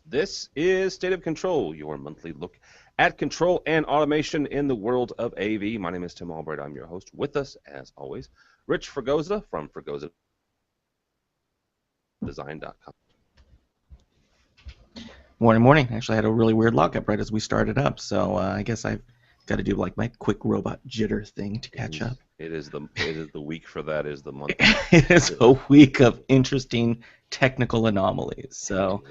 This is State of Control, your monthly look at control and automation in the world of AV. My name is Tim Albright. I'm your host. With us, as always, Rich Fregosa from FregosaDesign.com. Morning. Actually, I had a really weird lockup right as we started up, so I guess I've got to do like my quick robot jitter thing to catch up. It is the week for that. Is the month. It is a week of interesting technical anomalies. So,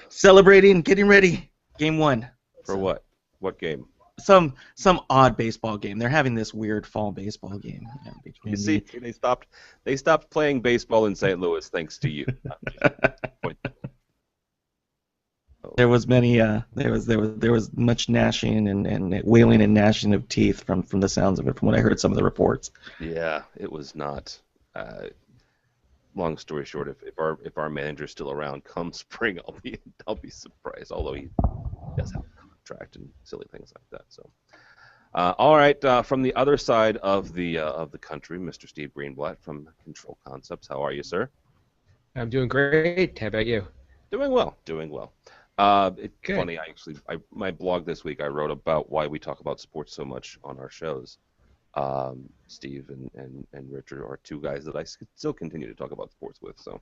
celebrating, getting ready. Game 1. For what? What game? Some odd baseball game. They're having this weird fall baseball game. You see, they stopped playing baseball in St. Louis thanks to you. There was much gnashing and wailing and gnashing of teeth from the sounds of it, from what I heard some of the reports. Yeah, it was not. Long story short, if our manager's still around come spring, I'll be surprised. Although he does have a contract and silly things like that. So, all right, from the other side of the country, Mr. Steve Greenblatt from Control Concepts. How are you, sir? I'm doing great. How about you? Doing well. It's funny. My blog this week I wrote about why we talk about sports so much on our shows. Steve and Richard are two guys that I still continue to talk about sports with. So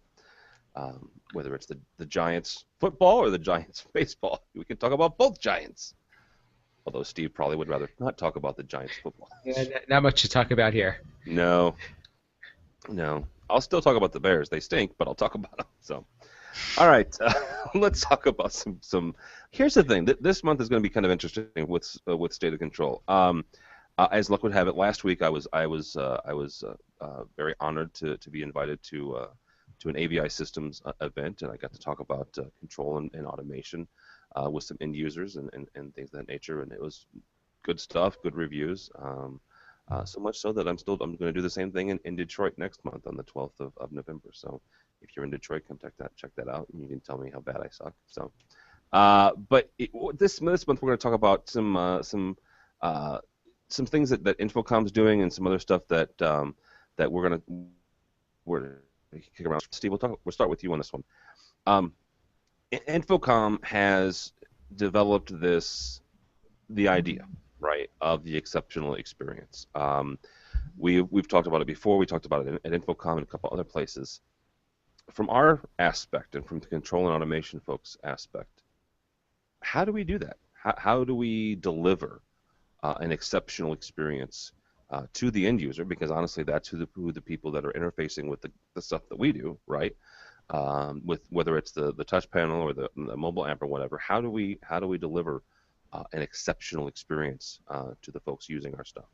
whether it's the Giants football or the Giants baseball, we can talk about both Giants. Although Steve probably would rather not talk about the Giants football. Yeah, not much to talk about here. No. I'll still talk about the Bears. They stink, but I'll talk about them. So. All right, let's talk about some. Here's the thing. This month is going to be kind of interesting with State of Control. As luck would have it, last week I was very honored to be invited to an AVI Systems event, and I got to talk about control and automation with some end users and things of that nature, and it was good stuff, good reviews. So much so that I'm going to do the same thing in Detroit next month on the 12th of November. So if you're in Detroit, come check that out, and you can tell me how bad I suck. So, but this month we're going to talk about some things that Infocom's doing and some other stuff that we're going to kick around. Steve, we'll start with you on this one. Infocom has developed the idea, right, of the exceptional experience. We've talked about it before. We talked about it at Infocom and a couple other places. From our aspect and from the control and automation folks' aspect, how do we do that? How do we deliver an exceptional experience to the end user? Because honestly, that's who the people that are interfacing with the stuff that we do, right? With whether it's the touch panel or the mobile app or whatever. How do we deliver an exceptional experience to the folks using our stuff?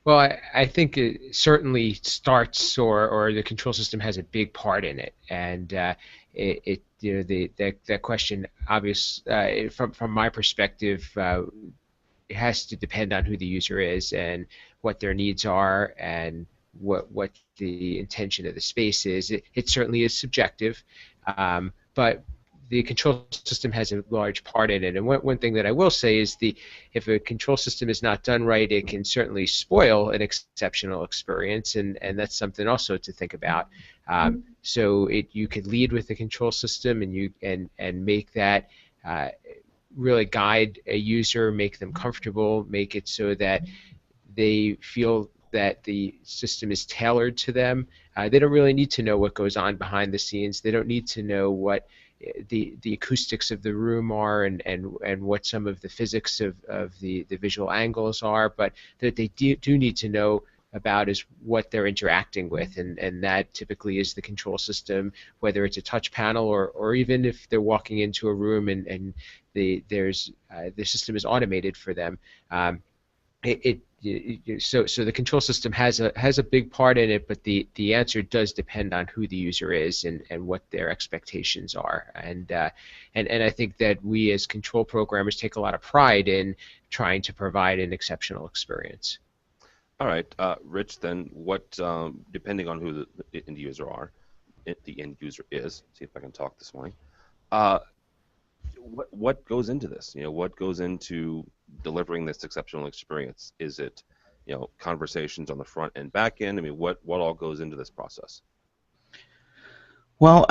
Well, I think it certainly starts, or the control system has a big part in it, and that question, obvious from my perspective, it has to depend on who the user is and what their needs are and what the intention of the space is. It certainly is subjective, but the control system has a large part in it. And one thing that I will say is if a control system is not done right, it can certainly spoil an exceptional experience, and that's something also to think about. So you could lead with the control system and make that really guide a user, make them comfortable, make it so that they feel that the system is tailored to them. They don't really need to know what goes on behind the scenes. They don't need to know what the acoustics of the room are and what some of the physics of the visual angles are, but that they do need to know about is what they're interacting with, and that typically is the control system, whether it's a touch panel or even if they're walking into a room and the system is automated for them. So the control system has a big part in it, but the answer does depend on who the user is and what their expectations are. And I think that we as control programmers take a lot of pride in trying to provide an exceptional experience. All right, Rich. Then what? Depending on who the end user is. See if I can talk this morning. What goes into this? What goes into delivering this exceptional experience? Is it, conversations on the front and back end? I mean, what all goes into this process? Well,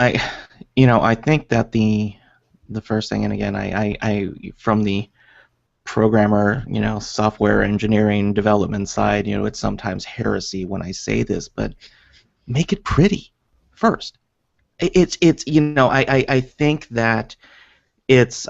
I think that the first thing, and again, I from the programmer, software engineering development side, it's sometimes heresy when I say this, but make it pretty first. It's I think that it's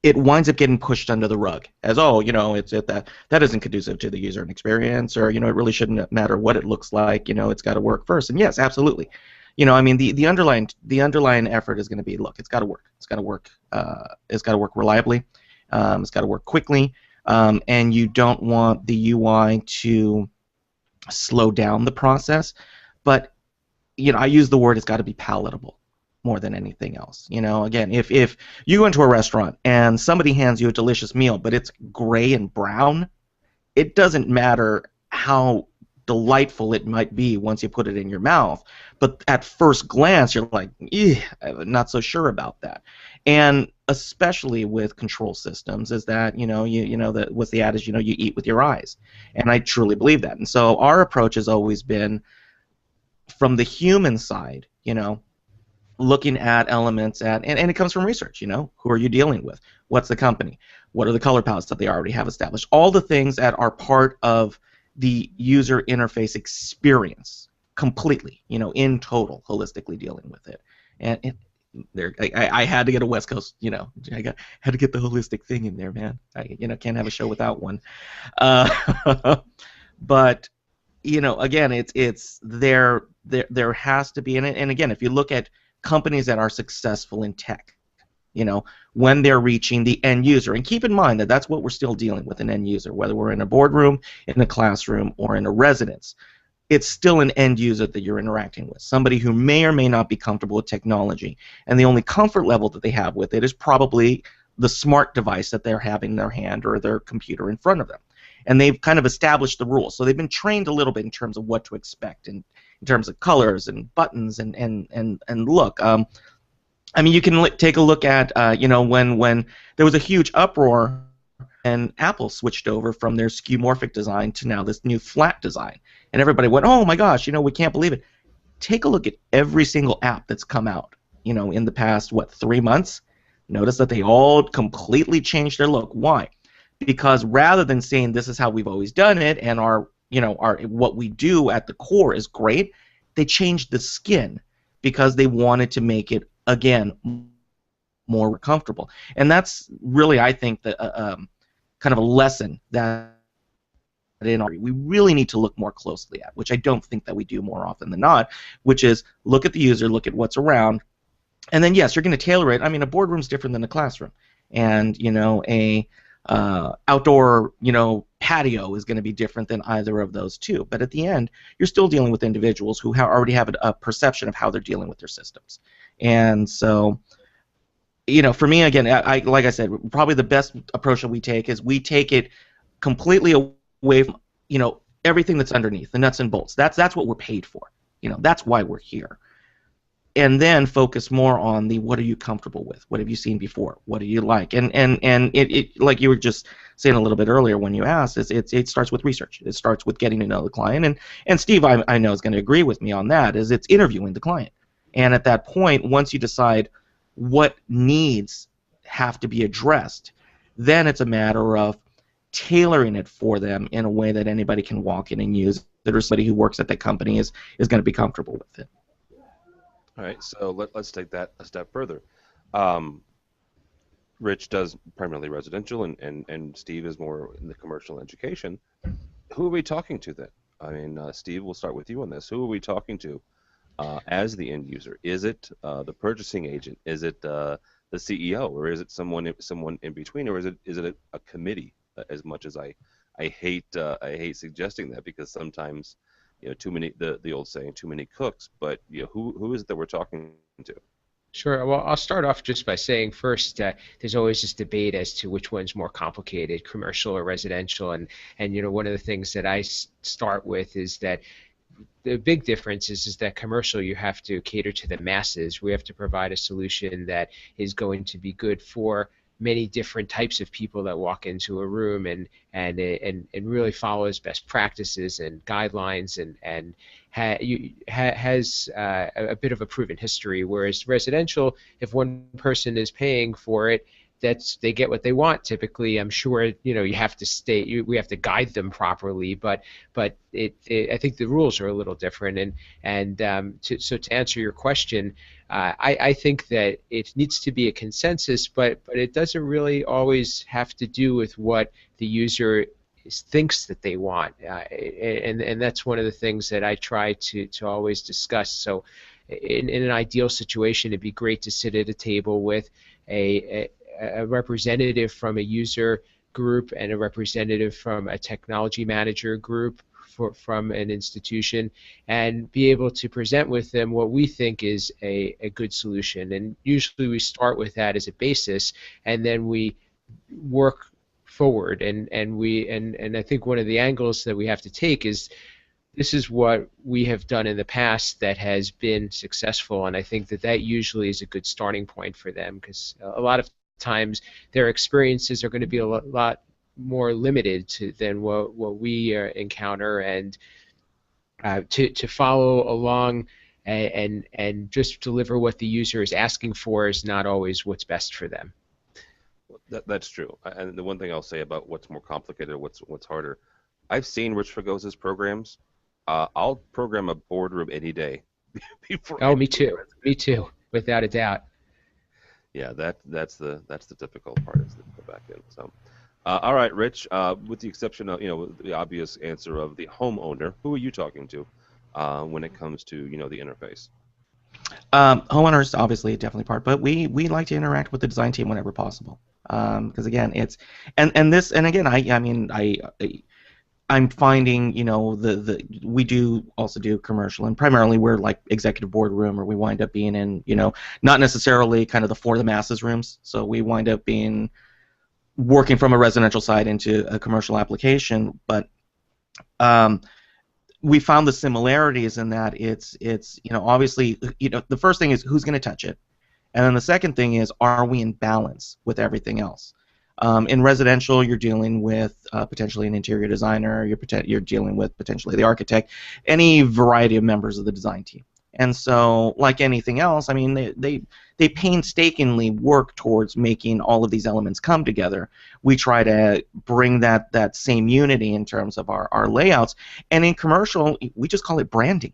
it winds up getting pushed under the rug as, oh, that isn't conducive to the user experience, or it really shouldn't matter what it looks like, it's got to work first. And yes, absolutely. I mean, the underlying effort is going to be, look, it's got to work. It's got to work reliably. It's got to work quickly, and you don't want the UI to slow down the process. But I use the word, it's got to be palatable more than anything else. Again, if you go into a restaurant and somebody hands you a delicious meal, but it's gray and brown, it doesn't matter how delightful it might be once you put it in your mouth. But at first glance, you're like, I'm not so sure about that. And especially with control systems, is that that what's the adage? You eat with your eyes, and I truly believe that. And so our approach has always been from the human side, looking at elements and it comes from research. Who are you dealing with? What's the company? What are the color palettes that they already have established? All the things that are part of the user interface experience completely, in total, holistically dealing with it. And I had to get a West Coast, had to get the holistic thing in there, man. I can't have a show without one. But again, it's there has to be, and again, if you look at companies that are successful in tech, when they're reaching the end user, and keep in mind that that's what we're still dealing with, an end user, whether we're in a boardroom, in a classroom, or in a residence, it's still an end user that you're interacting with, somebody who may or may not be comfortable with technology, and the only comfort level that they have with it is probably the smart device that they're having in their hand or their computer in front of them. And they've kind of established the rules. So they've been trained a little bit in terms of what to expect, in terms of colors and buttons and look. I mean, you can take a look at, when there was a huge uproar and Apple switched over from their skeuomorphic design to now this new flat design. And everybody went, oh my gosh, we can't believe it. Take a look at every single app that's come out, in the past, 3 months? Notice that they all completely changed their look. Why? Because rather than saying this is how we've always done it and our what we do at the core is great, they changed the skin because they wanted to make it, again, more comfortable. And that's really, I think, kind of a lesson that we really need to look more closely at, which I don't think that we do more often than not, which is look at the user, look at what's around, and then yes, you're going to tailor it. I mean, a boardroom's different than a classroom, and a outdoor, patio is going to be different than either of those two. But at the end, you're still dealing with individuals who already have a perception of how they're dealing with their systems. And so, for me, again, like I said, probably the best approach that we take is we take it completely away from, everything that's underneath, the nuts and bolts. That's what we're paid for. That's why we're here. And then focus more on the what are you comfortable with? What have you seen before? What do you like? And it like you were just saying a little bit earlier when you asked, it starts with research. It starts with getting to know the client. And Steve, I know, is going to agree with me on that, is it's interviewing the client. And at that point, once you decide what needs have to be addressed, then it's a matter of tailoring it for them in a way that anybody can walk in and use it, or somebody who works at that company is going to be comfortable with it. All right, so let's take that a step further. Rich does primarily residential, and Steve is more in the commercial education. Who are we talking to then? I mean, Steve, we'll start with you on this. Who are we talking to as the end user? Is it the purchasing agent? Is it the CEO, or is it someone in between, or is it a committee? As much as I hate suggesting that, because sometimes too many, the old saying, too many cooks. But who is it that we're talking to? Sure. Well, I'll start off just by saying first, there's always this debate as to which one's more complicated, commercial or residential. And one of the things that I start with is that the big difference is that commercial, you have to cater to the masses. We have to provide a solution that is going to be good for many different types of people that walk into a room, and really follows best practices and guidelines, and has a bit of a proven history. Whereas residential, if one person is paying for it, they get what they want typically. I'm sure you have to we have to guide them properly, but I think the rules are a little different. So to answer your question, I think that it needs to be a consensus, but it doesn't really always have to do with what the user thinks that they want, and that's one of the things that I try to always discuss. So in an ideal situation, it'd be great to sit at a table with a representative from a user group and a representative from a technology manager group from an institution, and be able to present with them what we think is a good solution. And usually we start with that as a basis, and then we work forward. And I think one of the angles that we have to take is, this is what we have done in the past that has been successful, and I think that usually is a good starting point for them, because a lot of times their experiences are going to be a lot more limited than what we encounter, and to follow along and just deliver what the user is asking for is not always what's best for them. That's true. And the one thing I'll say about what's more complicated, what's harder, I've seen Rich Fregosa's programs. I'll program a boardroom any day. Oh, me too, without a doubt. Yeah, that's the difficult part, is the back end. So, all right, Rich. With the exception of the obvious answer of the homeowner, who are you talking to when it comes to the interface? Homeowners obviously definitely part, but we like to interact with the design team whenever possible. Because again, it's and again, I'm finding we do also do commercial, and primarily we're like executive boardroom, or we wind up being in not necessarily kind of the for the masses rooms. So we wind up being working from a residential side into a commercial application, but we found the similarities in that it's obviously the first thing is who's going to touch it, and then the second thing is, are we in balance with everything else? In residential, you're dealing with potentially an interior designer, you're dealing with potentially the architect, any variety of members of the design team. And so, like anything else, I mean, they painstakingly work towards making all of these elements come together. We try to bring that same unity in terms of our layouts. And in commercial, we just call it branding.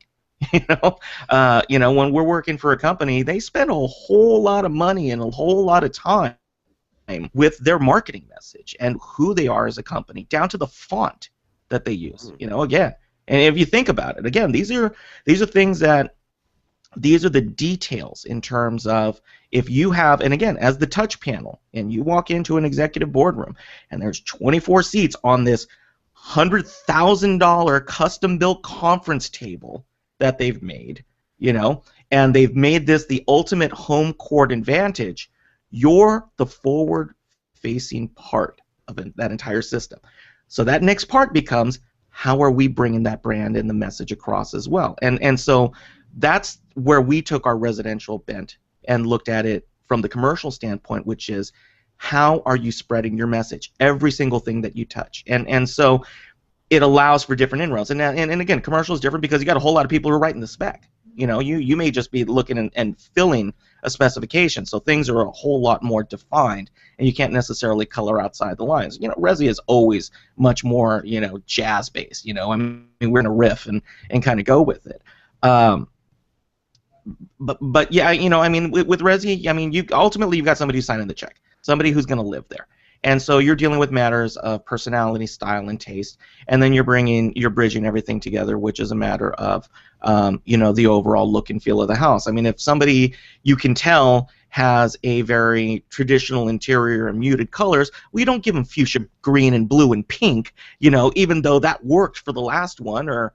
When we're working for a company, they spend a whole lot of money and a whole lot of time with their marketing message and who they are as a company, down to the font that they use. Again, and if you think about it, again, these are things that these are the details in terms of, if you have, and again, as the touch panel, and you walk into an executive boardroom and there's 24 seats on this $100,000 custom-built conference table that they've made, and they've made this the ultimate home court advantage. You're the forward-facing part of that entire system. So that next part becomes, how are we bringing that brand and the message across as well? And so that's where we took our residential bent and looked at it from the commercial standpoint, which is, how are you spreading your message? Every single thing that you touch. And so it allows for different inroads. And again, commercial is different because you got a whole lot of people who are writing the spec. You may just be looking and filling a specification, so things are a whole lot more defined, and you can't necessarily color outside the lines. Resi is always much more, jazz-based. I mean, we're in a riff and kind of go with it. But yeah, I mean, with Resi, I mean, ultimately you've got somebody who's signing the check, somebody who's going to live there. And so you're dealing with matters of personality, style, and taste, and then you're bridging everything together, which is a matter of, the overall look and feel of the house. I mean, if somebody you can tell has a very traditional interior and muted colors, we don't give them fuchsia green and blue and pink, even though that worked for the last one, or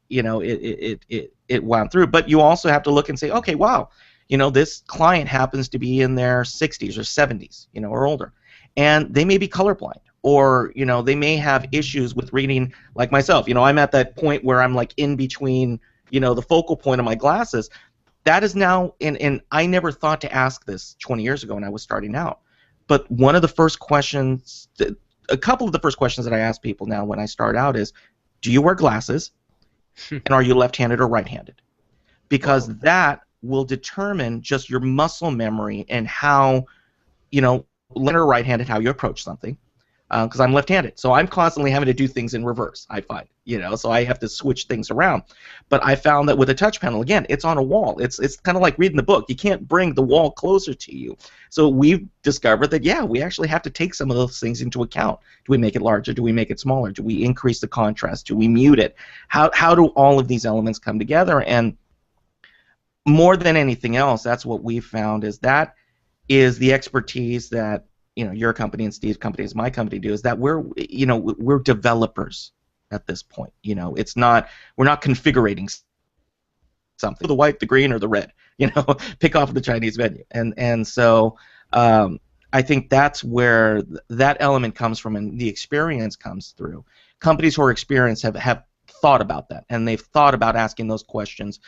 it wound through. But you also have to look and say, okay, wow, this client happens to be in their 60s or 70s, or older, and they may be colorblind, or they may have issues with reading, like myself. I'm at that point where I'm like in between, the focal point of my glasses. That is now, and I never thought to ask this 20 years ago when I was starting out, But one of the first questions, a couple of the first questions that I ask people now when I start out is, do you wear glasses, and are you left-handed or right-handed? Because that will determine just your muscle memory and how, left or right-handed, how you approach something. Because I'm left-handed, so I'm constantly having to do things in reverse, I find, so I have to switch things around. But I found that with a touch panel, again, it's on a wall. It's kind of like reading the book. You can't bring the wall closer to you. So we've discovered that, yeah, we actually have to take some of those things into account. Do we make it larger? Do we make it smaller? Do we increase the contrast? Do we mute it? How do all of these elements come together? And more than anything else, that's what we've found is the expertise that your company and Steve's company, as my company, do, is that we're developers at this point. We're not configuring something, the white, the green, or the red. Pick off the Chinese menu, and so I think that's where that element comes from, and the experience comes through. Companies who are experienced have thought about that, and they've thought about asking those questions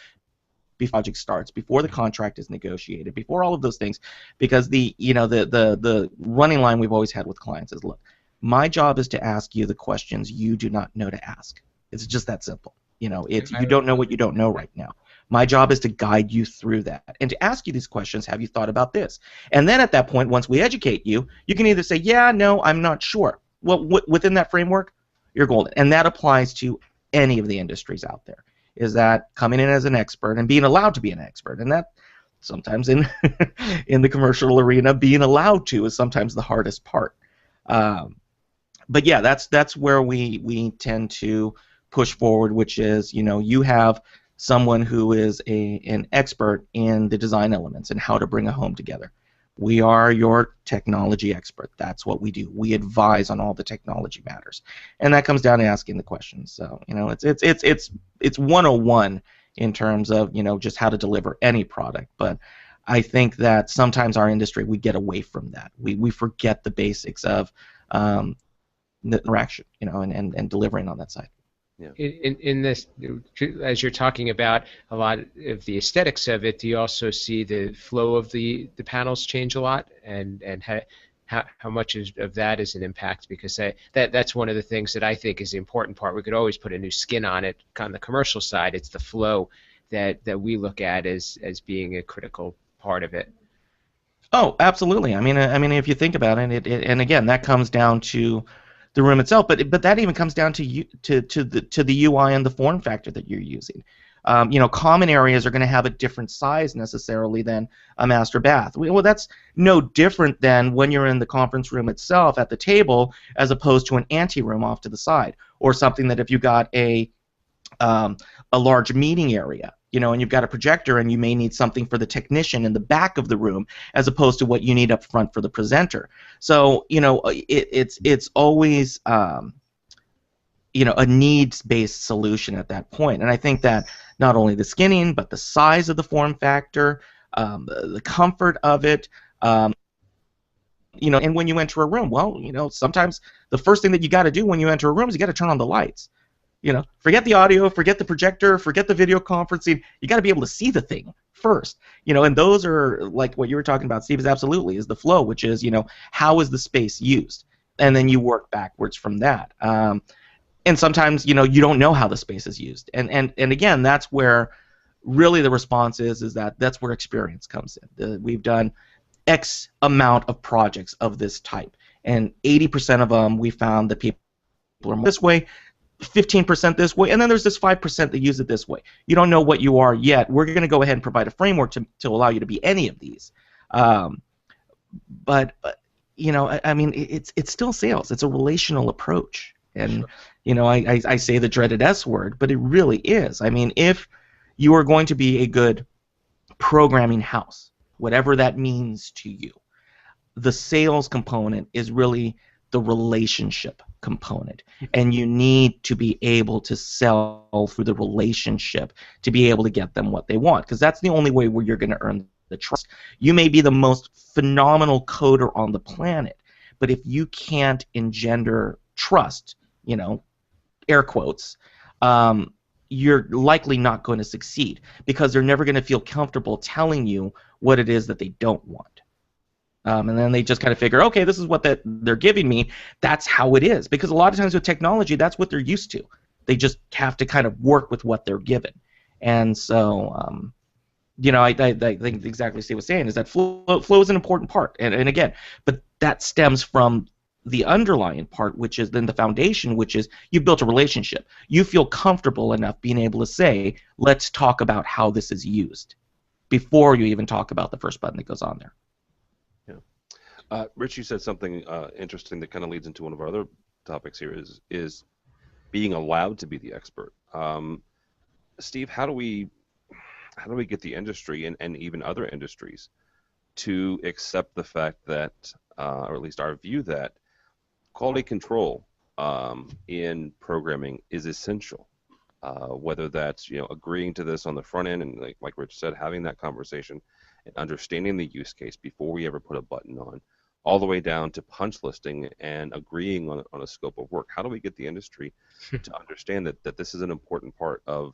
before the project starts, before the contract is negotiated, before all of those things, because the running line we've always had with clients is, look, my job is to ask you the questions you do not know to ask. It's just that simple. You don't know what you don't know right now. My job is to guide you through that and to ask you these questions. Have you thought about this? And then at that point, once we educate you, you can either say, yeah, no, I'm not sure. Well, within that framework, you're golden. And that applies to any of the industries out there. Is that coming in as an expert and being allowed to be an expert, and that sometimes in in the commercial arena, being allowed to is sometimes the hardest part. But yeah, that's where we tend to push forward, which is you have someone who is an expert in the design elements and how to bring a home together. We are your technology expert. That's what we do. We advise on all the technology matters, and that comes down to asking the questions. So it's 101 in terms of just how to deliver any product. But I think that sometimes our industry, we get away from that. We forget the basics of the interaction, and delivering on that side. Yeah. In this, as you're talking about a lot of the aesthetics of it, do you also see the flow of the panels change a lot, and how much of that is an impact? Because that's one of the things that I think is the important part. We could always put a new skin on it on the commercial side. It's the flow that we look at as being a critical part of it. Oh, absolutely. I mean, if you think about it, and again, that comes down to the room itself, but that even comes down to the UI and the form factor that you're using. Common areas are going to have a different size necessarily than a master bath. Well, that's no different than when you're in the conference room itself at the table, as opposed to an anteroom off to the side, or something that if you got a large meeting area, and you've got a projector, and you may need something for the technician in the back of the room, as opposed to what you need up front for the presenter. So it's always a needs-based solution at that point. And I think that not only the skinning, but the size of the form factor, the comfort of it, and when you enter a room, well, sometimes the first thing that you got to do when you enter a room is you got to turn on the lights. Forget the audio, forget the projector, forget the video conferencing. You got to be able to see the thing first. And those are, like what you were talking about, Steve, is the flow, which is, how is the space used? And then you work backwards from that. And sometimes, you don't know how the space is used. And again, that's where really the response is that's where experience comes in. We've done X amount of projects of this type, and 80% of them we found that people are this way, 15% this way, and then there's this 5% that use it this way. You don't know what you are yet. We're going to go ahead and provide a framework to allow you to be any of these. But I mean, it's still sales. It's a relational approach, and sure. I say the dreaded S word, but it really is. I mean, if you are going to be a good programming house, whatever that means to you, the sales component is really the relationship component, and you need to be able to sell through the relationship to be able to get them what they want, because that's the only way where you're going to earn the trust. You may be the most phenomenal coder on the planet, but if you can't engender trust, air quotes, you're likely not going to succeed, because they're never going to feel comfortable telling you what it is that they don't want. And then they just kind of figure, okay, this is what they're giving me. That's how it is. Because a lot of times with technology, that's what they're used to. They just have to kind of work with what they're given. And so, I think exactly what Steve was saying is that flow is an important part. And again, but that stems from the underlying part, which is then the foundation, which is you've built a relationship. You feel comfortable enough being able to say, let's talk about how this is used before you even talk about the first button that goes on there. Rich, you said something interesting that kind of leads into one of our other topics here is being allowed to be the expert. Steve, how do we get the industry and even other industries to accept the fact that, or at least our view that, quality control in programming is essential? Whether that's agreeing to this on the front end and like Rich said, having that conversation and understanding the use case before we ever put a button on, all the way down to punch listing and agreeing on a scope of work. How do we get the industry to understand that this is an important part of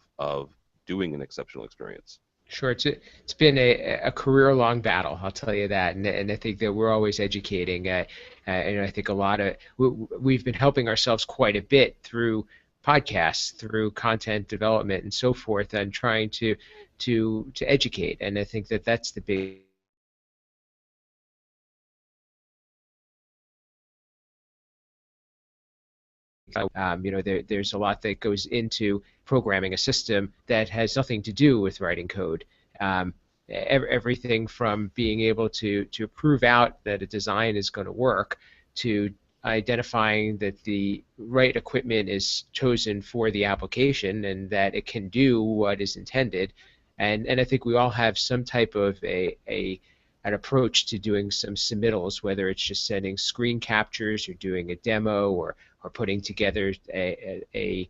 doing an exceptional experience? Sure, it's been a career-long battle, I'll tell you that, and I think that we're always educating, and I think we've been helping ourselves quite a bit through podcasts, through content development, and so forth, and trying to educate, and I think that that's the big. There's a lot that goes into programming a system that has nothing to do with writing code. Everything from being able to prove out that a design is going to work, to identifying that the right equipment is chosen for the application and that it can do what is intended. And I think we all have some type of an approach to doing some submittals, whether it's just sending screen captures or doing a demo or putting together a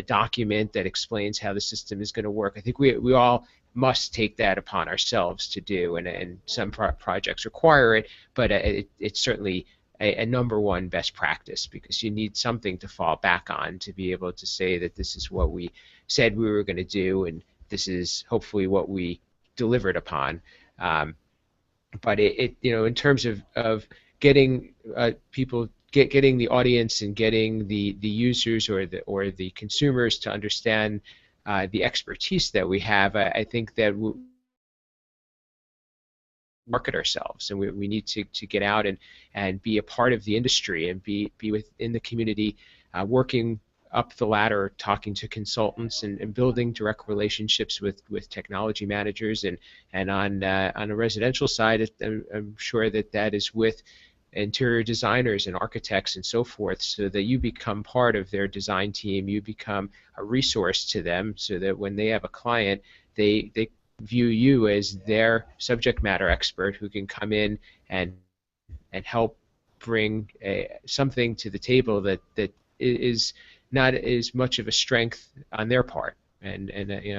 document that explains how the system is going to work. I think we all must take that upon ourselves to do, and some projects require it, but it's certainly a number one best practice, because you need something to fall back on to be able to say that this is what we said we were going to do, and this is hopefully what we delivered upon. But in terms of getting people, getting the audience and getting the users or the consumers to understand the expertise that we have, I think that we market ourselves, and we need to get out and be a part of the industry and be within the community, working up the ladder, talking to consultants and building direct relationships with technology managers, and on a residential side, I'm sure that is with interior designers and architects and so forth, so that you become part of their design team, you become a resource to them, so that when they have a client, they view you as their subject matter expert who can come in and help bring something to the table that is not as much of a strength on their part, and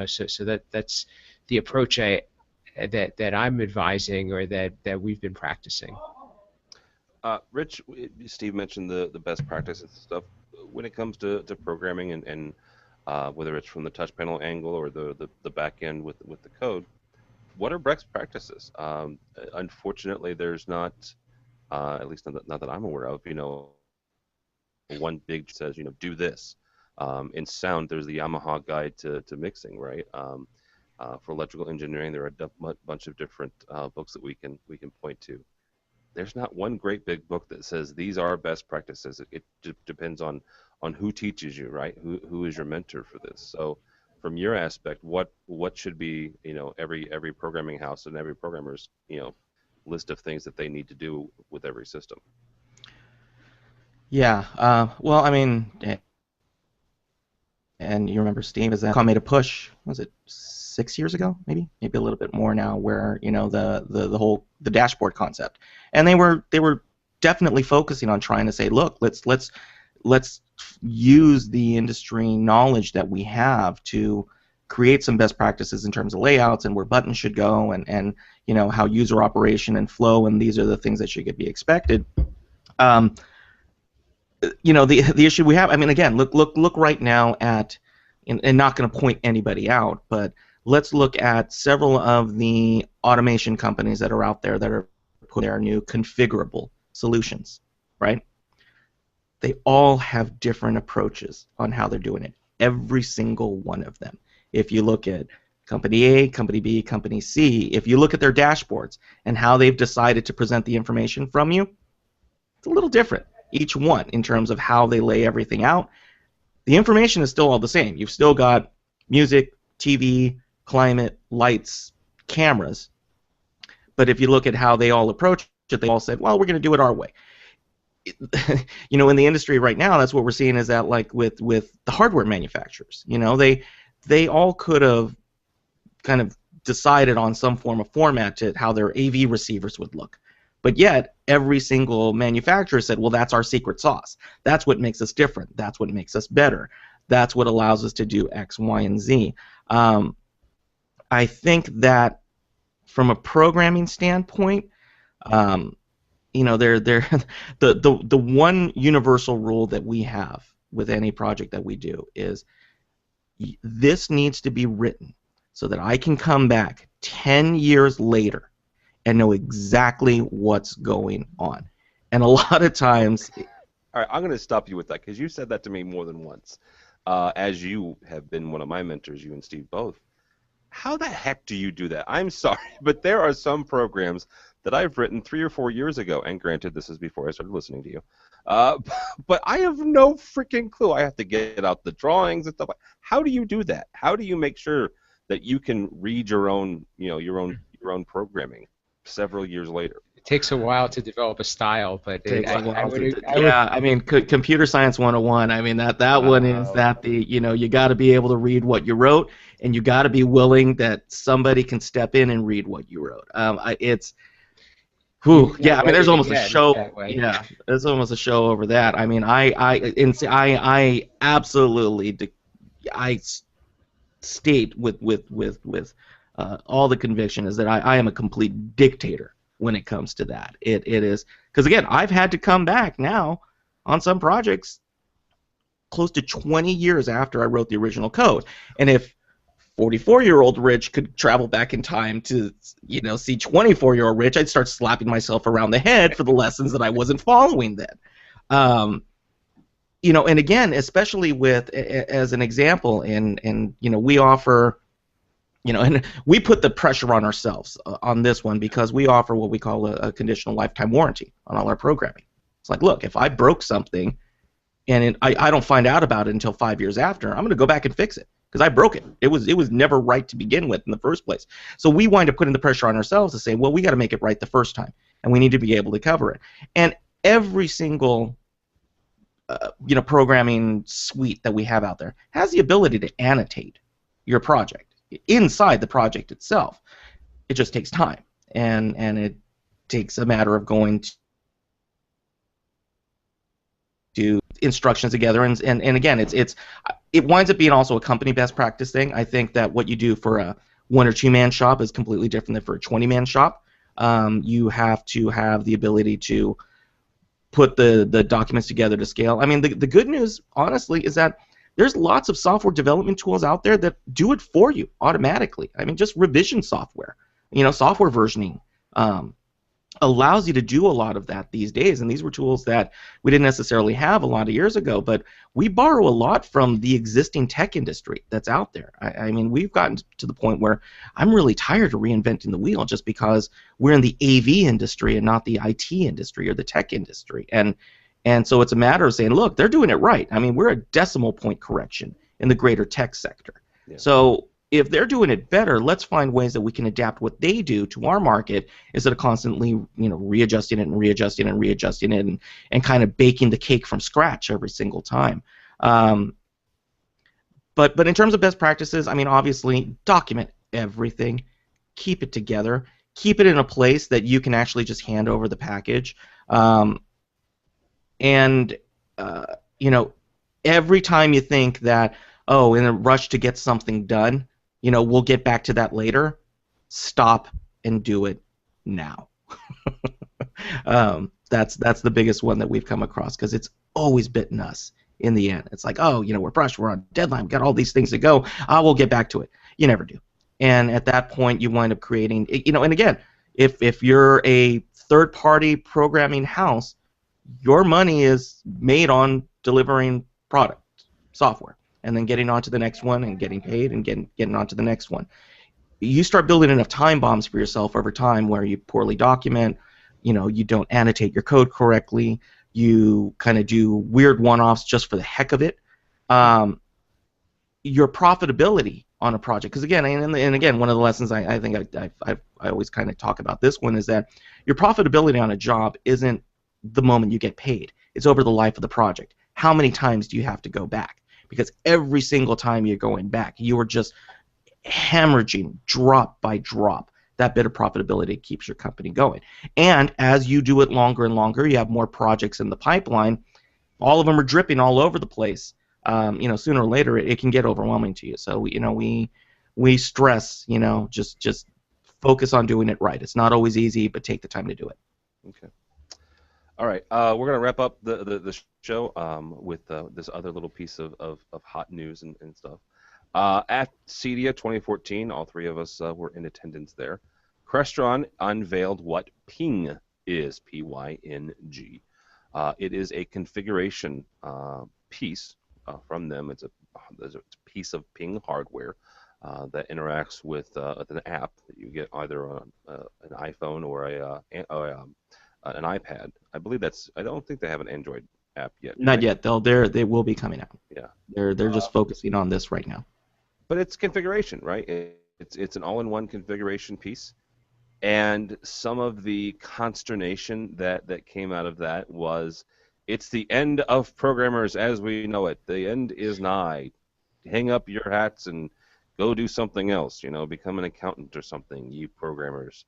so that's the approach that I'm advising, or that we've been practicing. Rich, Steve mentioned the best practices and stuff. When it comes to programming and whether it's from the touch panel angle or the back end with the code, what are best practices? Unfortunately, there's not, at least not that I'm aware of, one big says, do this. In sound, there's the Yamaha guide to mixing, right? For electrical engineering, there are a bunch of different books that we can point to. There's not one great big book that says these are best practices. It depends on who teaches you, right? Who is your mentor for this? So, from your aspect, what should be every programming house and every programmer's list of things that they need to do with every system? Yeah. Well, I mean, and you remember Steve, is that Qualcomm made a push? Was it 6 years ago? Maybe a little bit more now, where the whole dashboard concept, and they were definitely focusing on trying to say, look, let's use the industry knowledge that we have to create some best practices in terms of layouts and where buttons should go, and how user operation and flow, and these are the things that should be expected. The issue we have, I mean, again, look right now at, and not going to point anybody out, but let's look at several of the automation companies that are out there that are put their new configurable solutions, right? They all have different approaches on how they're doing it. Every single one of them. If you look at Company A, Company B, Company C, if you look at their dashboards and how they've decided to present the information from you, it's a little different, each one, in terms of how they lay everything out. The information is still all the same. You've still got music, TV, climate, lights, cameras. But if you look at how they all approach it, they all said, well, we're going to do it our way. You know, in the industry right now, that's what we're seeing is that, like with the hardware manufacturers, you know, they all could have kind of decided on some form of format to how their AV receivers would look. But yet, every single manufacturer said, well, that's our secret sauce. That's what makes us different. That's what makes us better. That's what allows us to do X, Y, and Z. I think that from a programming standpoint, you know, the one universal rule that we have with any project that we do is this needs to be written so that I can come back 10 years later and know exactly what's going on. And a lot of times... All right, I'm going to stop you with that because you said that to me more than once. As you have been one of my mentors, you and Steve both. How the heck do you do that? I'm sorry, but there are some programs that I've written 3 or 4 years ago, and granted, this is before I started listening to you. But I have no freaking clue. I have to get out the drawings and stuff. How do you do that? How do you make sure that you can read your own, you know, your own programming several years later? It takes a while to develop a style, but I mean, computer science 101. I mean, that one is that you know, you got to be able to read what you wrote, and you got to be willing that somebody can step in and read what you wrote. Yeah, I mean, there's almost a show. Yeah, there's almost a show over that. I mean, I absolutely, I state with all the conviction is that I am a complete dictator when it comes to that. It is because again, I've had to come back now on some projects close to 20 years after I wrote the original code, and if 44-year-old Rich could travel back in time to, you know, see 24-year-old Rich, I'd start slapping myself around the head for the lessons that I wasn't following then. You know, and again, especially with, as an example, and you know, we offer, you know, and we put the pressure on ourselves on this one because we offer what we call a conditional lifetime warranty on all our programming. It's like, look, if I broke something and I don't find out about it until 5 years after, I'm going to go back and fix it. Because I broke it. It was never right to begin with in the first place. So we wind up putting the pressure on ourselves to say, well, we got to make it right the first time, and we need to be able to cover it. And every single you know, programming suite that we have out there has the ability to annotate your project inside the project itself. It just takes time, and it takes a matter of going to instructions together, and again, it winds up being also a company best practice thing. I think that what you do for a 1 or 2 man shop is completely different than for a 20 man shop. You have to have the ability to put the documents together to scale. I mean, the good news, honestly, is that there's lots of software development tools out there that do it for you automatically. I mean, just revision software, you know, software versioning allows you to do a lot of that these days, and these were tools that we didn't necessarily have a lot of years ago, but we borrow a lot from the existing tech industry that's out there. I mean, we've gotten to the point where I'm really tired of reinventing the wheel just because we're in the AV industry and not the IT industry or the tech industry, and so it's a matter of saying, look, they're doing it right. I mean, we're a decimal point correction in the greater tech sector. Yeah. So if they're doing it better, let's find ways that we can adapt what they do to our market instead of constantly, you know, readjusting it and readjusting and readjusting it and kind of baking the cake from scratch every single time. But in terms of best practices, I mean, obviously, document everything, keep it together, keep it in a place that you can actually just hand over the package, you know, every time you think that, oh, in a rush to get something done, you know, we'll get back to that later, stop and do it now. That's the biggest one that we've come across because it's always bitten us in the end. It's like, oh, you know, we're rushed, we're on deadline, we've got all these things to go, we'll get back to it. You never do. And at that point, you wind up creating, you know, and again, if you're a third-party programming house, your money is made on delivering product, software, and then getting on to the next one and getting paid and getting on to the next one. You start building enough time bombs for yourself over time where you poorly document, you don't annotate your code correctly, you kind of do weird one-offs just for the heck of it. Your profitability on a project, because again, and again, one of the lessons I think I always kind of talk about this one is that your profitability on a job isn't the moment you get paid. It's over the life of the project. How many times do you have to go back? Because every single time you're going back, you are just hemorrhaging drop by drop that bit of profitability keeps your company going. And as you do it longer and longer, you have more projects in the pipeline. All of them are dripping all over the place. Sooner or later it can get overwhelming to you. So we stress, just focus on doing it right. It's not always easy, but take the time to do it. Okay. All right. We're going to wrap up the show with this other little piece of hot news and stuff. At CEDIA 2014, all three of us were in attendance there. Crestron unveiled what Ping is, P-Y-N-G. It is a configuration piece from them. It's a piece of Ping hardware that interacts with an app that you get either on an iPhone or an iPad. I believe I don't think they have an Android app yet. Not yet. They will be coming out. Yeah. They're just focusing on this right now. But it's configuration, right? It's an all-in-one configuration piece. And some of the consternation that came out of that was, it's the end of programmers as we know it. The end is nigh. Hang up your hats and go do something else. Become an accountant or something, you programmers.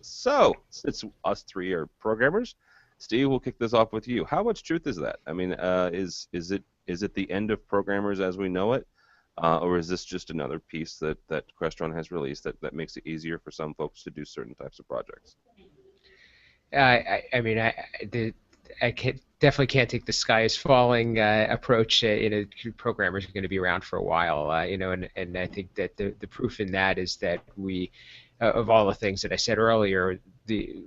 So, since us three are programmers, Steve, we'll kick this off with you. How much truth is that? I mean, is it the end of programmers as we know it? Or is this just another piece that Crestron has released that makes it easier for some folks to do certain types of projects? I definitely can't take the sky is falling approach. Programmers are going to be around for a while, and I think that the proof in that is that we, of all the things that I said earlier,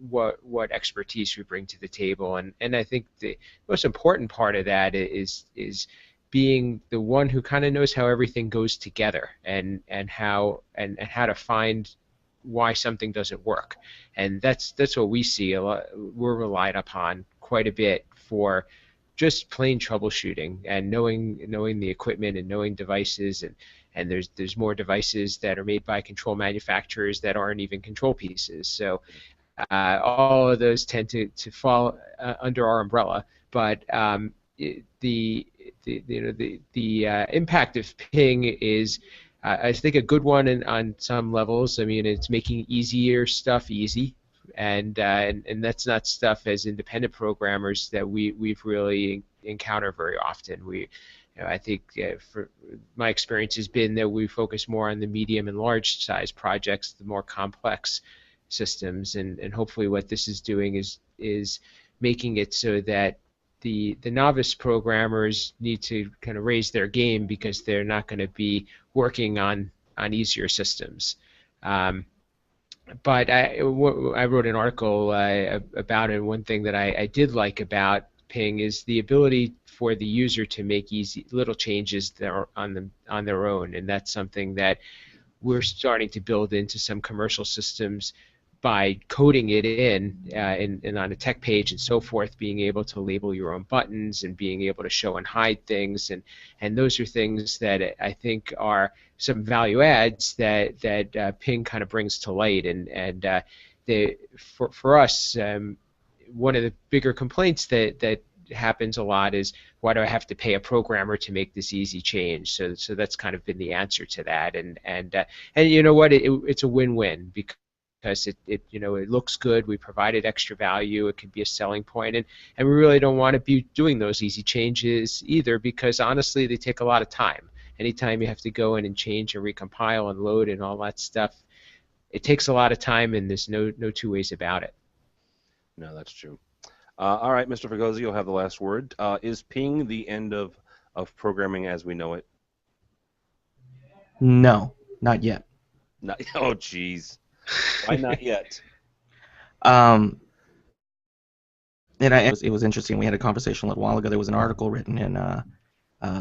what expertise we bring to the table, and I think the most important part of that is being the one who kind of knows how everything goes together and how to find why something doesn't work. And that's what we see a lot. We're relied upon quite a bit for just plain troubleshooting and knowing the equipment and knowing devices, and there's more devices that are made by control manufacturers that aren't even control pieces. So all of those tend to fall under our umbrella. But the impact of Ping is, I think, a good one on some levels. I mean, it's making easier stuff easy, and that's not stuff as independent programmers that we've really encountered very often. I think for my experience has been that we focus more on the medium and large size projects, the more complex systems, and hopefully what this is doing is making it so that the novice programmers need to kind of raise their game because they're not going to be working on easier systems. But I wrote an article about it, and one thing that I did like about Ping is the ability for the user to make easy little changes that are on their own, and that's something that we're starting to build into some commercial systems by coding it in and on a tech page and so forth, being able to label your own buttons and being able to show and hide things, and those are things that I think are some value adds that Ping kind of brings to light, and for us, one of the bigger complaints that happens a lot is, why do I have to pay a programmer to make this easy change? So that's kind of been the answer to that, and you know what, it's a win-win because it looks good. We provided extra value. It could be a selling point, and we really don't want to be doing those easy changes either, because honestly they take a lot of time. Anytime you have to go in and change and recompile and load and all that stuff, it takes a lot of time, and there's no two ways about it. No, that's true. All right, Mr. Fregosi, you'll have the last word. Is Ping the end of programming as we know it? No, not yet. Oh, jeez. Why not yet? Um, and it was interesting. We had a conversation a little while ago. There was an article written in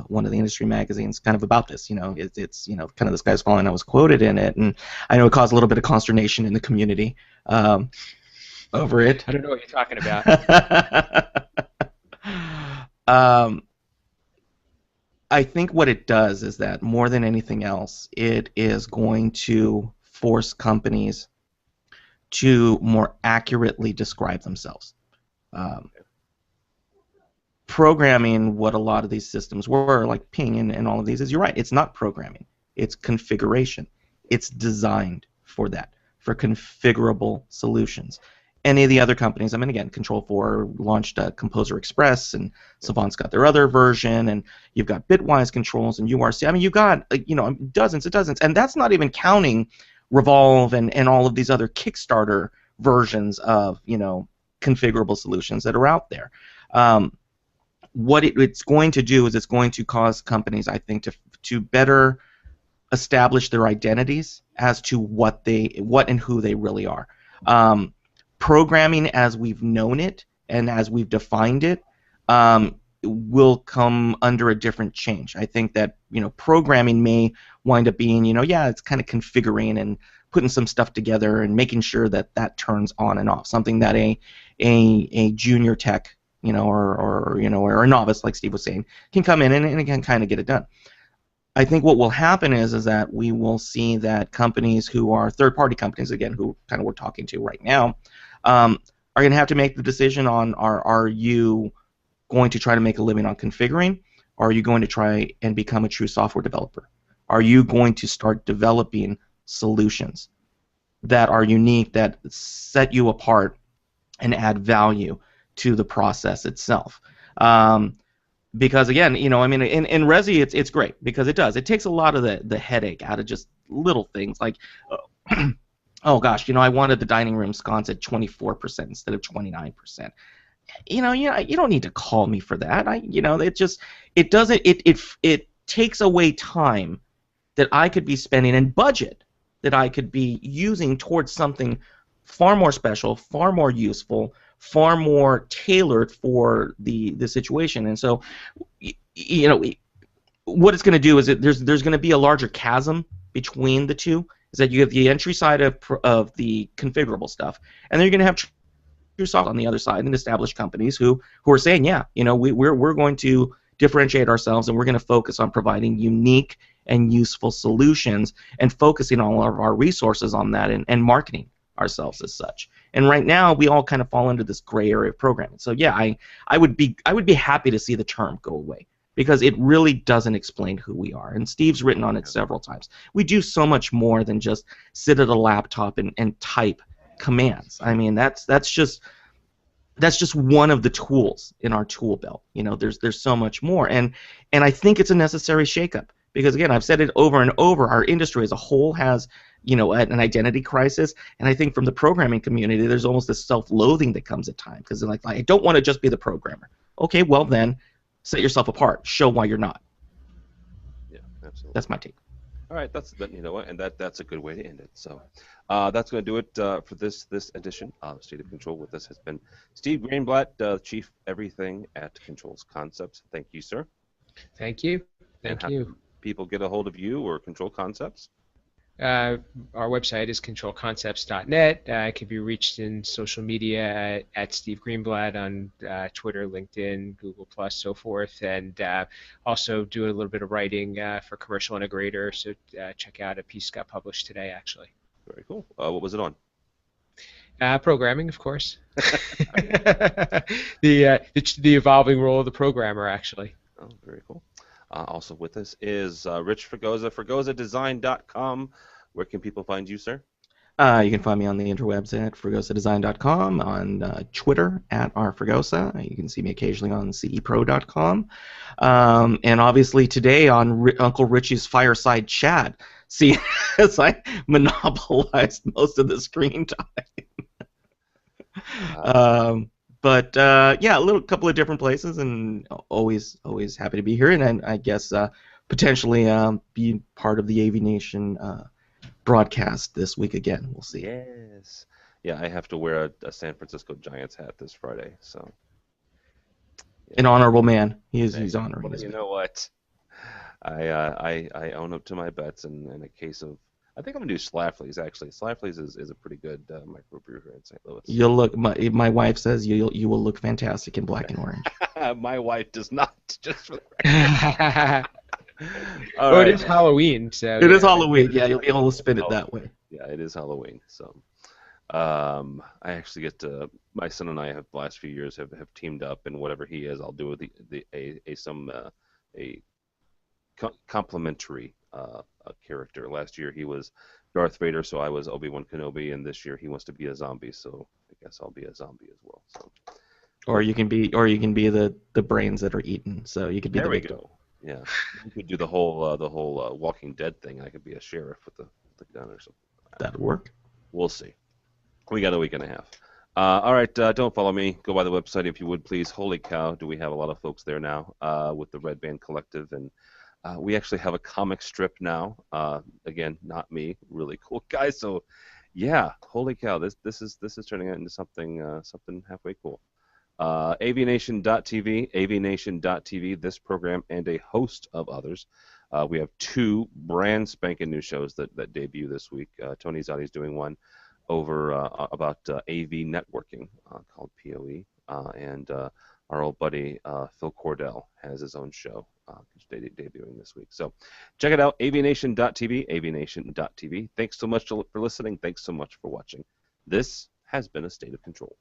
one of the industry magazines kind of about this. It's kind of the sky's falling. I was quoted in it, and I know it caused a little bit of consternation in the community over it. I don't know what you're talking about. I think what it does is that more than anything else, it is going to force companies to more accurately describe themselves. Programming, what a lot of these systems were, like Ping and all of these, is you're right, it's not programming. It's configuration. It's designed for that, for configurable solutions. Any of the other companies, I mean, again, Control4 launched Composer Express, and Savant's got their other version, and you've got Bitwise controls and URC. I mean, you've got dozens and dozens, and that's not even counting Revolve and all of these other Kickstarter versions of configurable solutions that are out there. What it's going to do is it's going to cause companies, I think, to better establish their identities as to what and who they really are. Programming as we've known it and as we've defined it will come under a different change. I think that programming may wind up being it's kind of configuring and putting some stuff together and making sure that turns on and off. Something that a junior tech or a novice, like Steve was saying, can come in and can kind of get it done. I think what will happen is that we will see that companies who are third-party companies, again, who kind of we're talking to right now, are going to have to make the decision on are you going to try to make a living on configuring, or are you going to try and become a true software developer? Are you going to start developing solutions that are unique, that set you apart and add value to the process itself? Because again, I mean, in Resi, it's great because it takes a lot of the headache out of just little things like, oh gosh, I wanted the dining room sconce at 24% instead of 29%. You don't need to call me for that. It takes away time that I could be spending and budget that I could be using towards something far more special, far more useful, far more tailored for the situation. And so, what it's going to do is there's going to be a larger chasm between the two. Is that you have the entry side of the configurable stuff, and then you're going to have true software on the other side, and established companies who are saying, we're going to differentiate ourselves, and we're going to focus on providing unique and useful solutions, and focusing all of our resources on that, and marketing ourselves as such. And right now, we all kind of fall into this gray area of programming. So yeah, I would be happy to see the term go away, because it really doesn't explain who we are. And Steve's written on it several times. We do so much more than just sit at a laptop and type commands. I mean, that's just one of the tools in our tool belt. There's so much more, and I think it's a necessary shakeup, because again, I've said it over and over. Our industry as a whole has an identity crisis, and I think from the programming community, there's almost this self-loathing that comes at times, because they're like, I don't want to just be the programmer. Okay, well then, set yourself apart. Show why you're not. Yeah, absolutely. That's my take. All right, and that's a good way to end it. So that's going to do it for this edition of State of Control. With us has been Steve Greenblatt, Chief Everything at Controls Concepts. Thank you, sir. Thank you. Thank you. People get a hold of you or Control Concepts? Our website is controlconcepts.net. It can be reached in social media at Steve Greenblatt on Twitter, LinkedIn, Google+, so forth, and also doing a little bit of writing for Commercial Integrator, so check out a piece got published today, actually. Very cool. What was it on? Programming, of course. The evolving role of the programmer, actually. Oh, very cool. Also with us is Rich Fregosa, fregosadesign.com. Where can people find you, sir? You can find me on the interwebs at fregosadesign.com, on Twitter at rfregosa. You can see me occasionally on cepro.com. And obviously today on Uncle Richie's Fireside Chat. See, as I monopolized most of the screen time. But yeah, a couple of different places, and always happy to be here, and I guess potentially be part of the AV Nation broadcast this week again. We'll see. Yes. Yeah, I have to wear a San Francisco Giants hat this Friday. So An honorable man. He's Hey, honoring well, his you man. know what? I own up to my bets in a case of. I think I'm gonna do Schlafly's actually. Schlafly's is a pretty good microbrew here in St. Louis. You'll look. My wife says you will look fantastic in black and orange. My wife does not. Just for the Well, All it right. is Halloween, so It is Halloween. Yeah, you'll be able to spin it Oh, that way. yeah, it is Halloween. So, I actually get to. My son and I have the last few years have teamed up, and whatever he is, I'll do a complimentary character. Last year he was Darth Vader, so I was Obi-Wan Kenobi, and this year he wants to be a zombie, so I guess I'll be a zombie as well. So Or you can be the brains that are eaten. So you could be there the we victim. go. Yeah, you could do the whole Walking Dead thing. I could be a sheriff with the gun or something. That'd work. We'll see. We got a week and a half. All right, don't follow me. Go by the website if you would, please. Holy cow, do we have a lot of folks there now with the Red Band Collective, and we actually have a comic strip now. Again, not me, really cool guy. So, yeah, holy cow, this is turning into something halfway cool. AVNation.tv, this program, and a host of others. We have two brand spanking new shows that debut this week. Tony Zotti's doing one over about AV networking called PoE, and our old buddy Phil Cordell has his own show debuting this week. So check it out, avnation.tv, avnation.tv. Thanks so much for listening. Thanks so much for watching. This has been A State of Control.